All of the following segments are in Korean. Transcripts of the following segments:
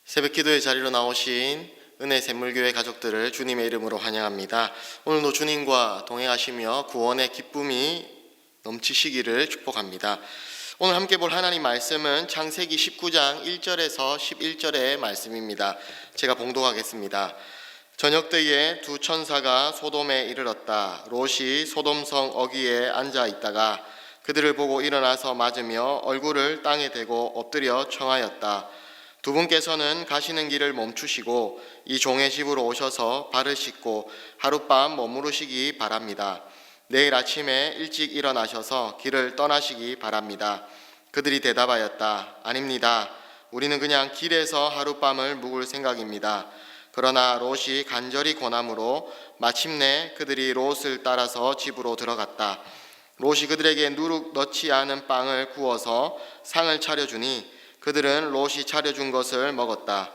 새벽기도의 자리로 나오신 은혜 샘물교회 가족들을 주님의 이름으로 환영합니다. 오늘도 주님과 동행하시며 구원의 기쁨이 넘치시기를 축복합니다. 오늘 함께 볼 하나님 말씀은 창세기 19장 1절에서 11절의 말씀입니다. 제가 봉독하겠습니다. 저녁때에 두 천사가 소돔에 이르렀다. 롯이 소돔성 어귀에 앉아 있다가 그들을 보고 일어나서 맞으며 얼굴을 땅에 대고 엎드려 청하였다. 두 분께서는 가시는 길을 멈추시고 이 종의 집으로 오셔서 발을 씻고 하룻밤 머무르시기 바랍니다. 내일 아침에 일찍 일어나셔서 길을 떠나시기 바랍니다. 그들이 대답하였다. 아닙니다. 우리는 그냥 길에서 하룻밤을 묵을 생각입니다. 그러나 롯이 간절히 권함으로 마침내 그들이 롯을 따라서 집으로 들어갔다. 롯이 그들에게 누룩 넣지 않은 빵을 구워서 상을 차려주니 그들은 롯이 차려준 것을 먹었다.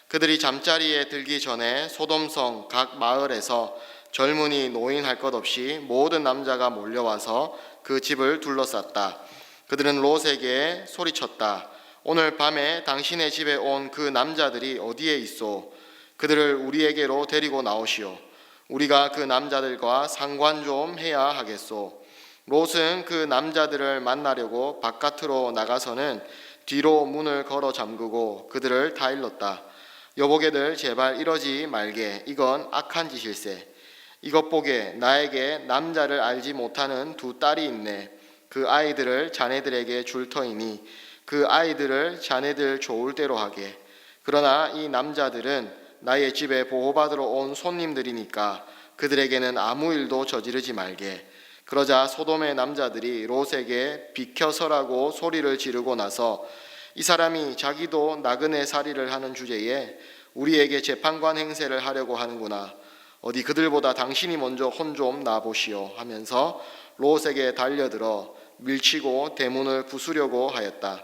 그들이 잠자리에 들기 전에 소돔성 각 마을에서 젊은이 노인 할 것 없이 모든 남자가 몰려와서 그 집을 둘러쌌다. 그들은 롯에게 소리쳤다. 오늘 밤에 당신의 집에 온 그 남자들이 어디에 있소? 그들을 우리에게로 데리고 나오시오. 우리가 그 남자들과 상관 좀 해야 하겠소. 롯은 그 남자들을 만나려고 바깥으로 나가서는 뒤로 문을 걸어 잠그고 그들을 다 일렀다. 여보게들 제발 이러지 말게. 이건 악한 짓일세. 이것 보게 나에게 남자를 알지 못하는 두 딸이 있네. 그 아이들을 자네들에게 줄 터이니 그 아이들을 자네들 좋을 대로 하게. 그러나 이 남자들은 나의 집에 보호받으러 온 손님들이니까 그들에게는 아무 일도 저지르지 말게. 그러자 소돔의 남자들이 롯에게 비켜서라고 소리를 지르고 나서 이 사람이 자기도 나그네 살이를 하는 주제에 우리에게 재판관 행세를 하려고 하는구나. 어디 그들보다 당신이 먼저 혼 좀 나보시오 하면서 롯에게 달려들어 밀치고 대문을 부수려고 하였다.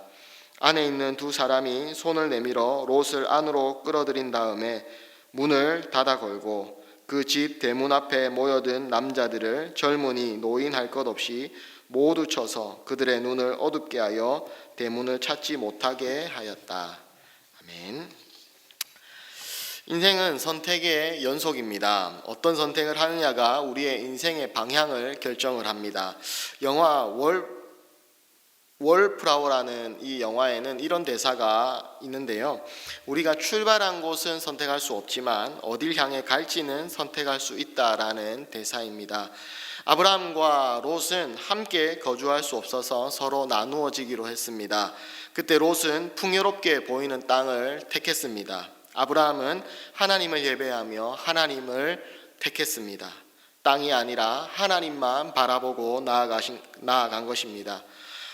안에 있는 두 사람이 손을 내밀어 롯을 안으로 끌어들인 다음에 문을 닫아 걸고 그 집 대문 앞에 모여든 남자들을 젊은이 노인 할 것 없이 모두 쳐서 그들의 눈을 어둡게 하여 대문을 찾지 못하게 하였다. 아멘. 인생은 선택의 연속입니다. 어떤 선택을 하느냐가 우리의 인생의 방향을 결정을 합니다. 영화 월프라워라는 이 영화에는 이런 대사가 있는데요. 우리가 출발한 곳은 선택할 수 없지만 어딜 향해 갈지는 선택할 수 있다라는 대사입니다. 아브라함과 롯은 함께 거주할 수 없어서 서로 나누어지기로 했습니다. 그때 롯은 풍요롭게 보이는 땅을 택했습니다. 아브라함은 하나님을 예배하며 하나님을 택했습니다. 땅이 아니라 하나님만 바라보고 나아간 것입니다.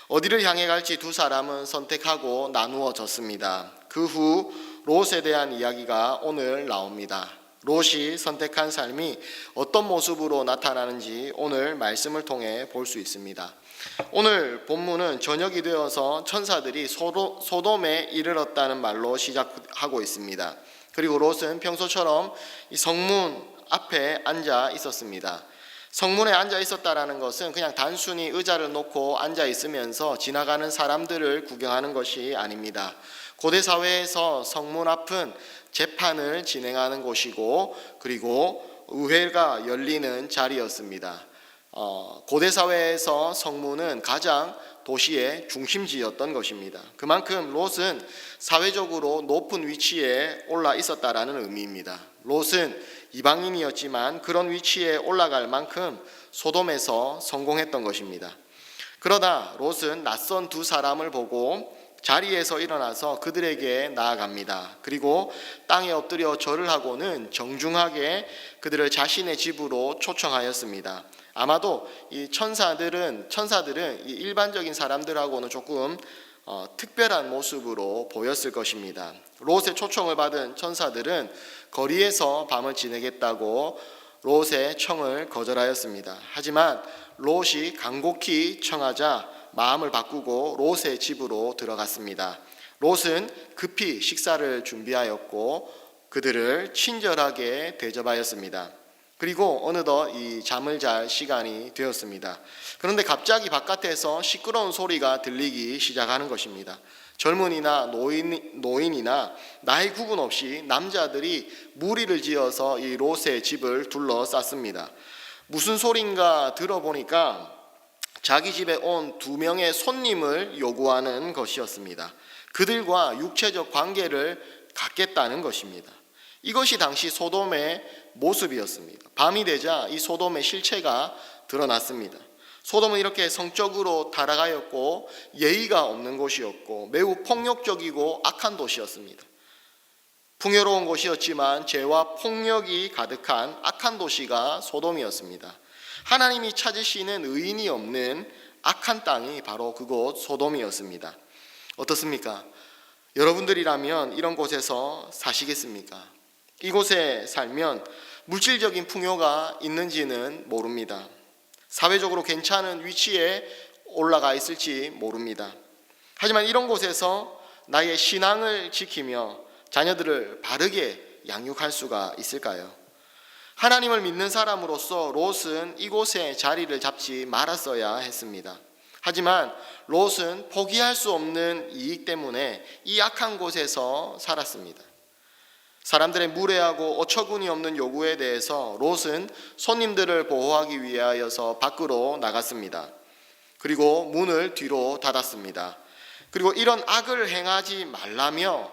어디를 향해 갈지 두 사람은 선택하고 나누어졌습니다. 그 후 롯에 대한 이야기가 오늘 나옵니다. 롯이 선택한 삶이 어떤 모습으로 나타나는지 오늘 말씀을 통해 볼 수 있습니다. 오늘 본문은 저녁이 되어서 천사들이 소돔에 이르렀다는 말로 시작하고 있습니다. 그리고 롯은 평소처럼 이 성문 앞에 앉아 있었습니다. 성문에 앉아 있었다라는 것은 그냥 단순히 의자를 놓고 앉아 있으면서 지나가는 사람들을 구경하는 것이 아닙니다. 고대 사회에서 성문 앞은 재판을 진행하는 곳이고 그리고 의회가 열리는 자리였습니다. 고대 사회에서 성문은 가장 도시의 중심지였던 것입니다. 그만큼 롯은 사회적으로 높은 위치에 올라 있었다라는 의미입니다. 롯은 이방인이었지만 그런 위치에 올라갈 만큼 소돔에서 성공했던 것입니다. 그러다 롯은 낯선 두 사람을 보고 자리에서 일어나서 그들에게 나아갑니다. 그리고 땅에 엎드려 절을 하고는 정중하게 그들을 자신의 집으로 초청하였습니다. 아마도 이 천사들은 이 일반적인 사람들하고는 조금 특별한 모습으로 보였을 것입니다. 롯의 초청을 받은 천사들은 거리에서 밤을 지내겠다고 롯의 청을 거절하였습니다. 하지만 롯이 간곡히 청하자 마음을 바꾸고 롯의 집으로 들어갔습니다. 롯은 급히 식사를 준비하였고 그들을 친절하게 대접하였습니다. 그리고 어느덧 이 잠을 잘 시간이 되었습니다. 그런데 갑자기 바깥에서 시끄러운 소리가 들리기 시작하는 것입니다. 젊은이나 노인이나 나이 구분 없이 남자들이 무리를 지어서 이 롯의 집을 둘러쌌습니다. 무슨 소린가 들어보니까 자기 집에 온 2명의 손님을 요구하는 것이었습니다. 그들과 육체적 관계를 갖겠다는 것입니다. 이것이 당시 소돔의 모습이었습니다. 밤이 되자 이 소돔의 실체가 드러났습니다. 소돔은 이렇게 성적으로 타락하였고 예의가 없는 곳이었고 매우 폭력적이고 악한 도시였습니다. 풍요로운 곳이었지만 죄와 폭력이 가득한 악한 도시가 소돔이었습니다. 하나님이 찾으시는 의인이 없는 악한 땅이 바로 그곳 소돔이었습니다. 어떻습니까? 여러분들이라면 이런 곳에서 사시겠습니까? 이곳에 살면 물질적인 풍요가 있는지는 모릅니다. 사회적으로 괜찮은 위치에 올라가 있을지 모릅니다. 하지만 이런 곳에서 나의 신앙을 지키며 자녀들을 바르게 양육할 수가 있을까요? 하나님을 믿는 사람으로서 롯은 이곳에 자리를 잡지 말았어야 했습니다. 하지만 롯은 포기할 수 없는 이익 때문에 이 악한 곳에서 살았습니다. 사람들의 무례하고 어처구니 없는 요구에 대해서 롯은 손님들을 보호하기 위하여서 밖으로 나갔습니다. 그리고 문을 뒤로 닫았습니다. 그리고 이런 악을 행하지 말라며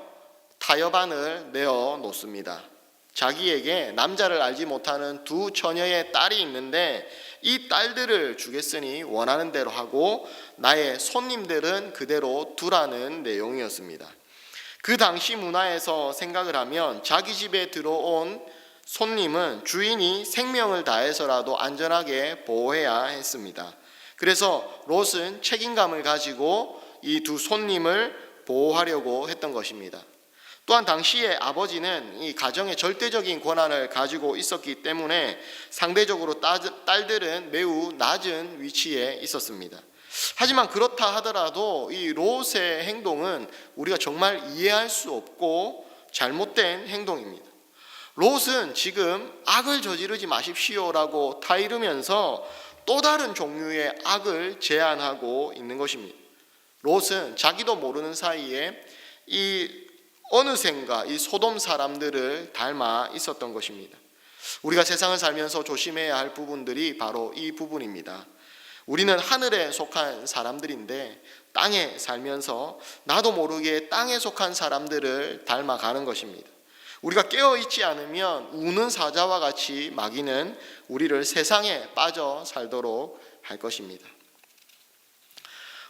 타협안을 내어 놓습니다. 자기에게 남자를 알지 못하는 2 처녀의 딸이 있는데 이 딸들을 주겠으니 원하는 대로 하고 나의 손님들은 그대로 두라는 내용이었습니다. 그 당시 문화에서 생각을 하면 자기 집에 들어온 손님은 주인이 생명을 다해서라도 안전하게 보호해야 했습니다. 그래서 롯은 책임감을 가지고 이 2 손님을 보호하려고 했던 것입니다. 또한 당시의 아버지는 이 가정의 절대적인 권한을 가지고 있었기 때문에 상대적으로 딸들은 매우 낮은 위치에 있었습니다. 하지만 그렇다 하더라도 이 롯의 행동은 우리가 정말 이해할 수 없고 잘못된 행동입니다. 롯은 지금 악을 저지르지 마십시오라고 타이르면서 또 다른 종류의 악을 제안하고 있는 것입니다. 롯은 자기도 모르는 사이에 이 어느샌가 이 소돔 사람들을 닮아 있었던 것입니다. 우리가 세상을 살면서 조심해야 할 부분들이 바로 이 부분입니다. 우리는 하늘에 속한 사람들인데 땅에 살면서 나도 모르게 땅에 속한 사람들을 닮아가는 것입니다. 우리가 깨어있지 않으면 우는 사자와 같이 마귀는 우리를 세상에 빠져 살도록 할 것입니다.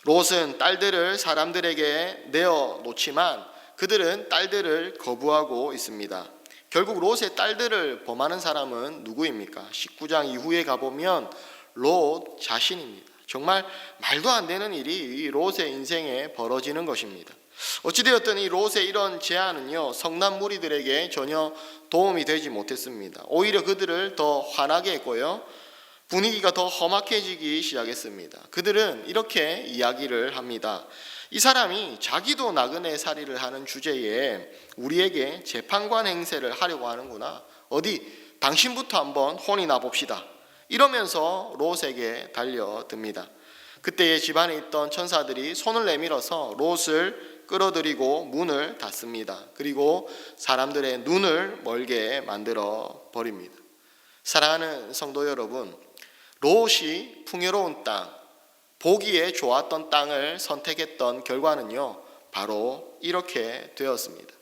롯은 딸들을 사람들에게 내어놓지만 그들은 딸들을 거부하고 있습니다. 결국 롯의 딸들을 범하는 사람은 누구입니까? 19장 이후에 가보면 롯 자신입니다. 정말 말도 안 되는 일이 이 롯의 인생에 벌어지는 것입니다. 어찌되었든 이 롯의 이런 제안은요, 성난 무리들에게 전혀 도움이 되지 못했습니다. 오히려 그들을 더 화나게 했고요, 분위기가 더 험악해지기 시작했습니다. 그들은 이렇게 이야기를 합니다. 이 사람이 자기도 나그네 살이를 하는 주제에 우리에게 재판관 행세를 하려고 하는구나. 어디 당신부터 한번 혼이나 봅시다. 이러면서 롯에게 달려듭니다. 그때의 집안에 있던 천사들이 손을 내밀어서 롯을 끌어들이고 문을 닫습니다. 그리고 사람들의 눈을 멀게 만들어 버립니다. 사랑하는 성도 여러분, 롯이 풍요로운 땅, 보기에 좋았던 땅을 선택했던 결과는요, 바로 이렇게 되었습니다.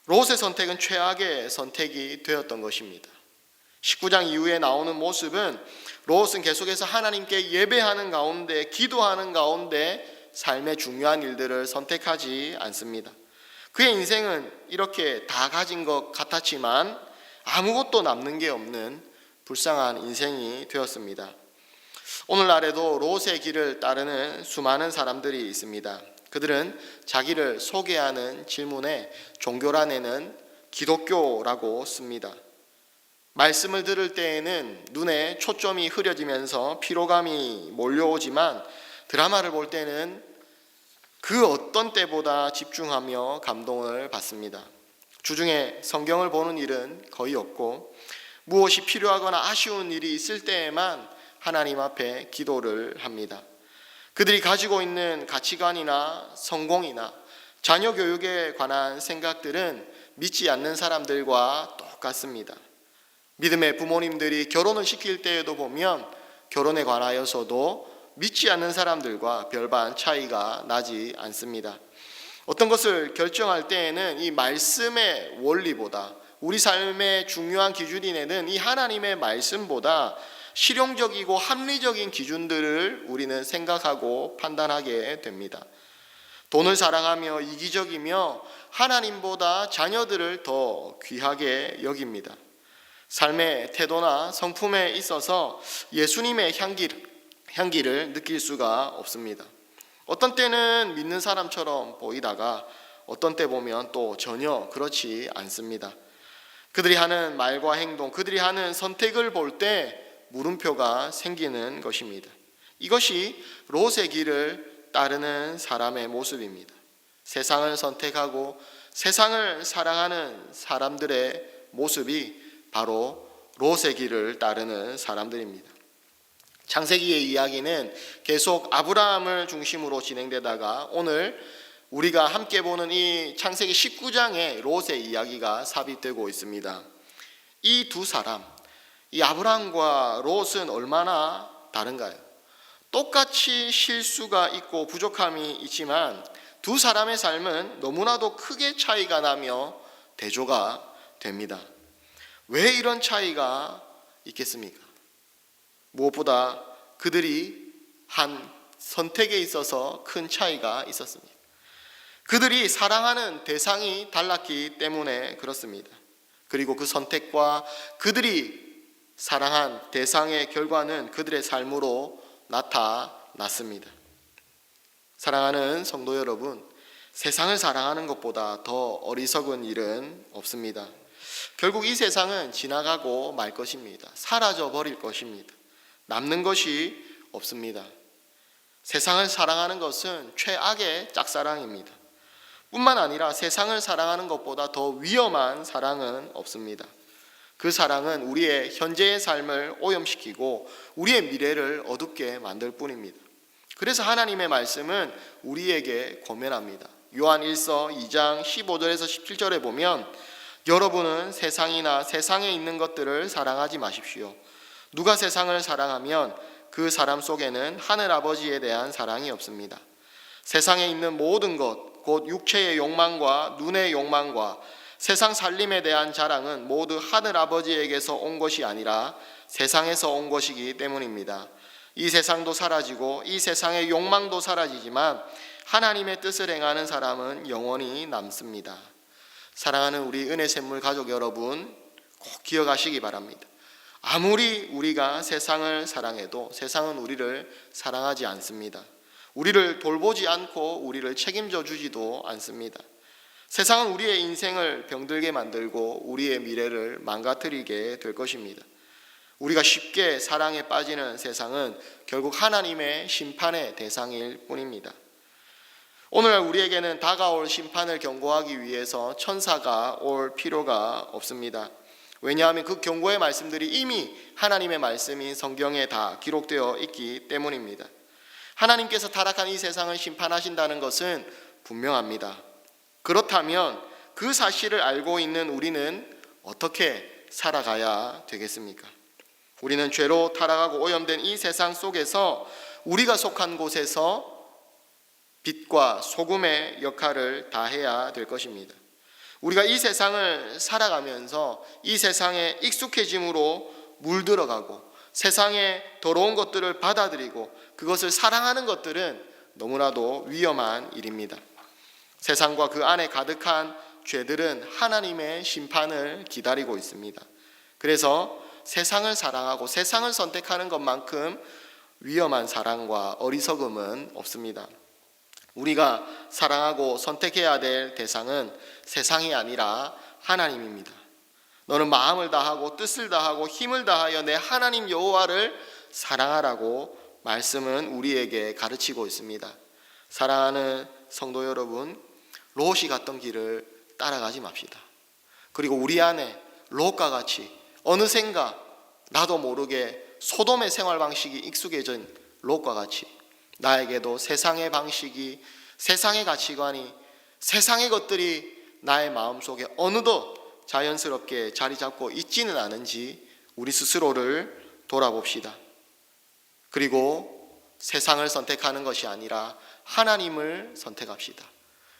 롯의 선택은 최악의 선택이 되었던 것입니다. 19장 이후에 나오는 모습은 롯은 계속해서 하나님께 예배하는 가운데, 기도하는 가운데 삶의 중요한 일들을 선택하지 않습니다. 그의 인생은 이렇게 다 가진 것 같았지만 아무것도 남는 게 없는 불쌍한 인생이 되었습니다. 오늘날에도 롯의 길을 따르는 수많은 사람들이 있습니다. 그들은 자기를 소개하는 질문에 종교란에는 기독교라고 씁니다. 말씀을 들을 때에는 눈에 초점이 흐려지면서 피로감이 몰려오지만 드라마를 볼 때는 그 어떤 때보다 집중하며 감동을 받습니다. 주중에 성경을 보는 일은 거의 없고 무엇이 필요하거나 아쉬운 일이 있을 때에만 하나님 앞에 기도를 합니다. 그들이 가지고 있는 가치관이나 성공이나 자녀 교육에 관한 생각들은 믿지 않는 사람들과 똑같습니다. 믿음의 부모님들이 결혼을 시킬 때에도 보면 결혼에 관하여서도 믿지 않는 사람들과 별반 차이가 나지 않습니다. 어떤 것을 결정할 때에는 이 말씀의 원리보다, 우리 삶의 중요한 기준이 되는 이 하나님의 말씀보다 실용적이고 합리적인 기준들을 우리는 생각하고 판단하게 됩니다. 돈을 사랑하며 이기적이며 하나님보다 자녀들을 더 귀하게 여깁니다. 삶의 태도나 성품에 있어서 예수님의 향기를 느낄 수가 없습니다. 어떤 때는 믿는 사람처럼 보이다가 어떤 때 보면 또 전혀 그렇지 않습니다. 그들이 하는 말과 행동, 그들이 하는 선택을 볼 때 물음표가 생기는 것입니다. 이것이 롯의 길을 따르는 사람의 모습입니다. 세상을 선택하고 세상을 사랑하는 사람들의 모습이 바로 롯의 길을 따르는 사람들입니다. 창세기의 이야기는 계속 아브라함을 중심으로 진행되다가 오늘 우리가 함께 보는 이 창세기 19장에 롯의 이야기가 삽입되고 있습니다. 이 두 사람, 이 아브라함과 롯은 얼마나 다른가요? 똑같이 실수가 있고 부족함이 있지만 두 사람의 삶은 너무나도 크게 차이가 나며 대조가 됩니다. 왜 이런 차이가 있겠습니까? 무엇보다 그들이 한 선택에 있어서 큰 차이가 있었습니다. 그들이 사랑하는 대상이 달랐기 때문에 그렇습니다. 그리고 그 선택과 그들이 사랑한 대상의 결과는 그들의 삶으로 나타났습니다. 사랑하는 성도 여러분, 세상을 사랑하는 것보다 더 어리석은 일은 없습니다. 결국 이 세상은 지나가고 말 것입니다. 사라져 버릴 것입니다. 남는 것이 없습니다. 세상을 사랑하는 것은 최악의 짝사랑입니다. 뿐만 아니라 세상을 사랑하는 것보다 더 위험한 사랑은 없습니다. 그 사랑은 우리의 현재의 삶을 오염시키고 우리의 미래를 어둡게 만들 뿐입니다. 그래서 하나님의 말씀은 우리에게 권면합니다. 요한 1서 2장 15절에서 17절에 보면 여러분은 세상이나 세상에 있는 것들을 사랑하지 마십시오. 누가 세상을 사랑하면 그 사람 속에는 하늘 아버지에 대한 사랑이 없습니다. 세상에 있는 모든 것, 곧 육체의 욕망과 눈의 욕망과 세상 살림에 대한 자랑은 모두 하늘 아버지에게서 온 것이 아니라 세상에서 온 것이기 때문입니다. 이 세상도 사라지고 이 세상의 욕망도 사라지지만 하나님의 뜻을 행하는 사람은 영원히 남습니다. 사랑하는 우리 은혜샘물 가족 여러분, 꼭 기억하시기 바랍니다. 아무리 우리가 세상을 사랑해도 세상은 우리를 사랑하지 않습니다. 우리를 돌보지 않고 우리를 책임져 주지도 않습니다. 세상은 우리의 인생을 병들게 만들고 우리의 미래를 망가뜨리게 될 것입니다. 우리가 쉽게 사랑에 빠지는 세상은 결국 하나님의 심판의 대상일 뿐입니다. 오늘날 우리에게는 다가올 심판을 경고하기 위해서 천사가 올 필요가 없습니다. 왜냐하면 그 경고의 말씀들이 이미 하나님의 말씀인 성경에 다 기록되어 있기 때문입니다. 하나님께서 타락한 이 세상을 심판하신다는 것은 분명합니다. 그렇다면 그 사실을 알고 있는 우리는 어떻게 살아가야 되겠습니까? 우리는 죄로 타락하고 오염된 이 세상 속에서 우리가 속한 곳에서 빛과 소금의 역할을 다해야 될 것입니다. 우리가 이 세상을 살아가면서 이 세상에 익숙해짐으로 물들어가고 세상의 더러운 것들을 받아들이고 그것을 사랑하는 것들은 너무나도 위험한 일입니다. 세상과 그 안에 가득한 죄들은 하나님의 심판을 기다리고 있습니다. 그래서 세상을 사랑하고 세상을 선택하는 것만큼 위험한 사랑과 어리석음은 없습니다. 우리가 사랑하고 선택해야 될 대상은 세상이 아니라 하나님입니다. 너는 마음을 다하고 뜻을 다하고 힘을 다하여 내 하나님 여호와를 사랑하라고 말씀은 우리에게 가르치고 있습니다. 사랑하는 성도 여러분, 롯이 갔던 길을 따라가지 맙시다. 그리고 우리 안에 롯과 같이 어느샌가 나도 모르게 소돔의 생활 방식이 익숙해진 롯과 같이 나에게도 세상의 방식이, 세상의 가치관이, 세상의 것들이 나의 마음속에 어느덧 자연스럽게 자리 잡고 있지는 않은지 우리 스스로를 돌아봅시다. 그리고 세상을 선택하는 것이 아니라 하나님을 선택합시다.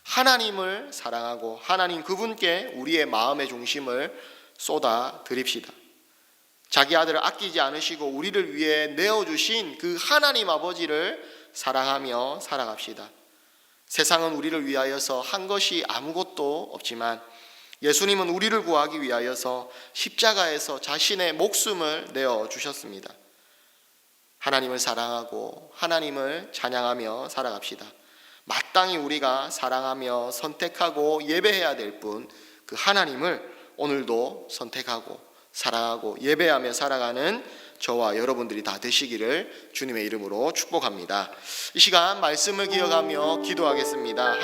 하나님을 사랑하고 하나님 그분께 우리의 마음의 중심을 쏟아 드립시다. 자기 아들을 아끼지 않으시고 우리를 위해 내어주신 그 하나님 아버지를 사랑하며 살아갑시다. 세상은 우리를 위하여서 한 것이 아무것도 없지만 예수님은 우리를 구하기 위하여서 십자가에서 자신의 목숨을 내어주셨습니다. 하나님을 사랑하고 하나님을 찬양하며 살아갑시다. 마땅히 우리가 사랑하며 선택하고 예배해야 될 분, 그 하나님을 오늘도 선택하고 사랑하고 예배하며 살아가는 저와 여러분들이 다 되시기를 주님의 이름으로 축복합니다. 이 시간 말씀을 기억하며 기도하겠습니다.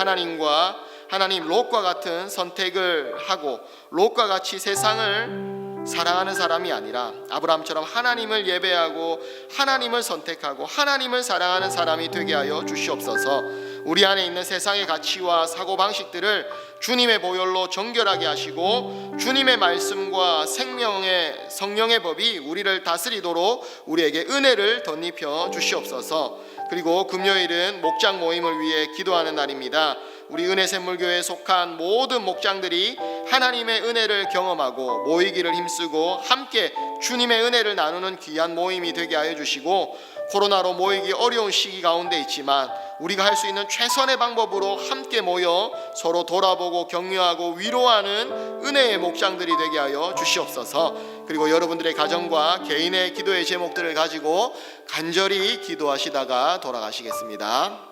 하나님 롯과 같은 선택을 하고 롯과 같이 세상을 사랑하는 사람이 아니라 아브라함처럼 하나님을 예배하고 하나님을 선택하고 하나님을 사랑하는 사람이 되게 하여 주시옵소서. 우리 안에 있는 세상의 가치와 사고방식들을 주님의 보혈로 정결하게 하시고 주님의 말씀과 생명의 성령의 법이 우리를 다스리도록 우리에게 은혜를 덧입혀 주시옵소서. 그리고 금요일은 목장 모임을 위해 기도하는 날입니다. 우리 은혜샘물교회에 속한 모든 목장들이 하나님의 은혜를 경험하고 모이기를 힘쓰고 함께 주님의 은혜를 나누는 귀한 모임이 되게 하여 주시고, 코로나로 모이기 어려운 시기 가운데 있지만 우리가 할 수 있는 최선의 방법으로 함께 모여 서로 돌아보고 격려하고 위로하는 은혜의 목장들이 되게 하여 주시옵소서. 그리고 여러분들의 가정과 개인의 기도의 제목들을 가지고 간절히 기도하시다가 돌아가시겠습니다.